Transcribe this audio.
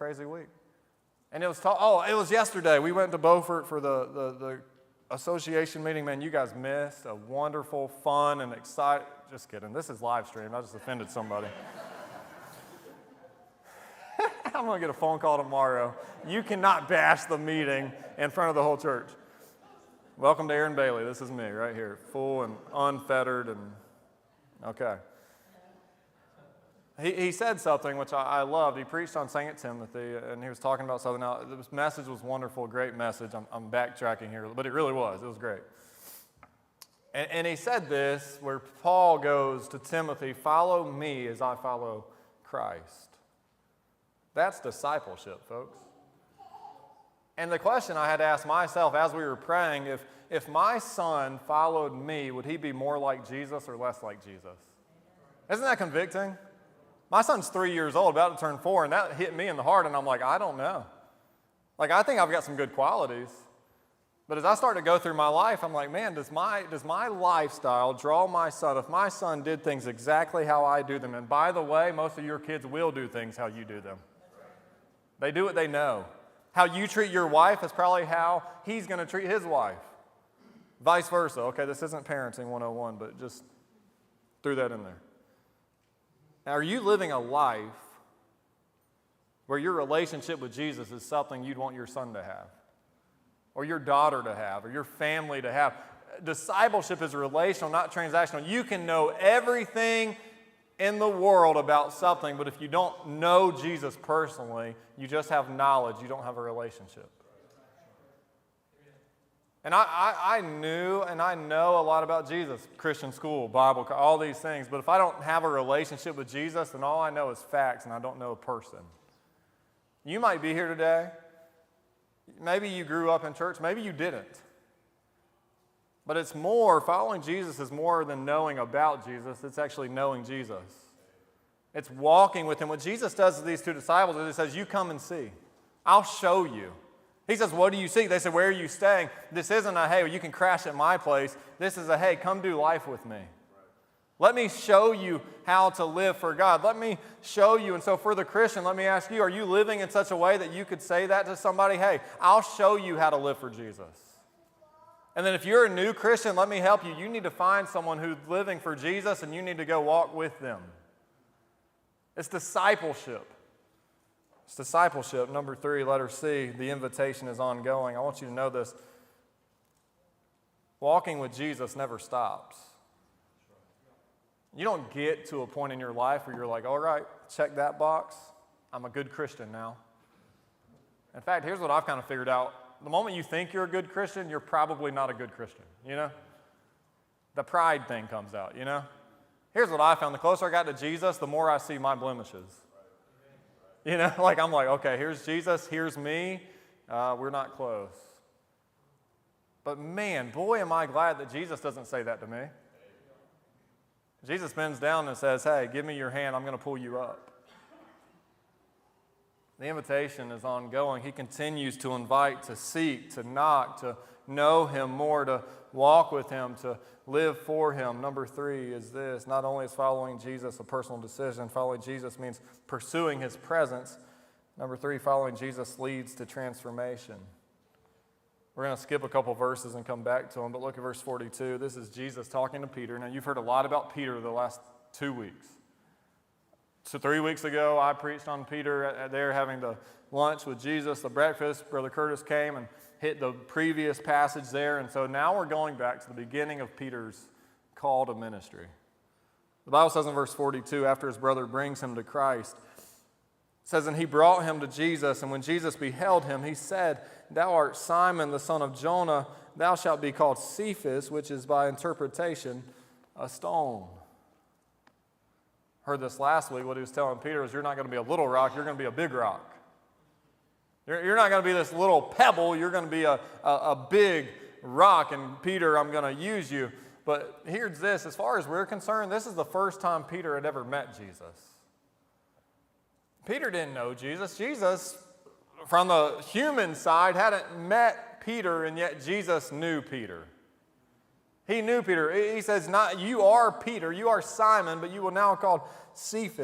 crazy week. And it was yesterday. We went to Beaufort for the association meeting. Man, you guys missed a wonderful, fun, and exciting. Just kidding. This is live streamed. I just offended somebody. I'm going to get a phone call tomorrow. You cannot bash the meeting in front of the whole church. Welcome to Aaron Bailey. This is me right here, full and unfettered. And okay. He said something which I loved. He preached on St. Timothy, and he was talking about something. Now, this message was wonderful, great message. I'm backtracking here, but it really was. It was great. And he said this, where Paul goes to Timothy, follow me as I follow Christ. That's discipleship, folks. And the question I had to ask myself as we were praying, if my son followed me, would he be more like Jesus or less like Jesus? Isn't that convicting? My son's 3 years old, about to turn 4, and that hit me in the heart, and I'm like, I don't know. Like, I think I've got some good qualities. But as I start to go through my life, I'm like, man, does my lifestyle draw my son? If my son did things exactly how I do them, and by the way, most of your kids will do things how you do them. They do what they know. How you treat your wife is probably how he's going to treat his wife. Vice versa. Okay, this isn't parenting 101, but just threw that in there. Now, are you living a life where your relationship with Jesus is something you'd want your son to have, or your daughter to have, or your family to have? Discipleship is relational, not transactional. You can know everything in the world about something, but if you don't know Jesus personally, you just have knowledge, you don't have a relationship. And I knew and I know a lot about Jesus, Christian school, Bible, all these things, but if I don't have a relationship with Jesus, then all I know is facts and I don't know a person. You might be here today. Maybe you grew up in church, maybe you didn't. But it's more, following Jesus is more than knowing about Jesus, it's actually knowing Jesus. It's walking with him. What Jesus does to these two disciples is he says, you come and see. I'll show you. He says, what do you seek? They said, where are you staying? This isn't a, hey, well, you can crash at my place. This is a, hey, come do life with me. Let me show you how to live for God. Let me show you. And so for the Christian, let me ask you, are you living in such a way that you could say that to somebody? Hey, I'll show you how to live for Jesus. And then if you're a new Christian, let me help you. You need to find someone who's living for Jesus and you need to go walk with them. It's discipleship. It's discipleship. Number 3, letter C, the invitation is ongoing. I want you to know this. Walking with Jesus never stops. You don't get to a point in your life where you're like, all right, check that box. I'm a good Christian now. In fact, here's what I've kind of figured out. The moment you think you're a good Christian, you're probably not a good Christian, you know? The pride thing comes out, you know? Here's what I found. The closer I got to Jesus, the more I see my blemishes. You know, like I'm like, okay, here's Jesus, here's me. We're not close. But man, boy, am I glad that Jesus doesn't say that to me. Jesus bends down and says, hey, give me your hand. I'm going to pull you up. The invitation is ongoing. He continues to invite, to seek, to knock, to know him more, to walk with him, to live for him. Number 3 is this. Not only is following Jesus a personal decision, following Jesus means pursuing his presence. Number 3, following Jesus leads to transformation. We're going to skip a couple verses and come back to them, but look at verse 42. This is Jesus talking to Peter. Now, you've heard a lot about Peter the last 2 weeks. So 3 weeks ago, I preached on Peter there having the lunch with Jesus, the breakfast. Brother Curtis came and hit the previous passage there. And so now we're going back to the beginning of Peter's call to ministry. The Bible says in verse 42, after his brother brings him to Christ, it says, and he brought him to Jesus, and when Jesus beheld him, he said, thou art Simon, the son of Jonah. Thou shalt be called Cephas, which is by interpretation a stone. Heard this last week. What he was telling Peter is you're not going to be a little rock, you're going to be a big rock. You're not going to be this little pebble, you're going to be a big rock, and Peter, I'm going to use you. But here's this, as far as we're concerned, this is the first time Peter had ever met Jesus. Peter didn't know Jesus. Jesus, from the human side, hadn't met Peter, and yet Jesus knew Peter. He knew Peter. He says, "Not you are Peter, you are Simon, but you will now be called Cephas."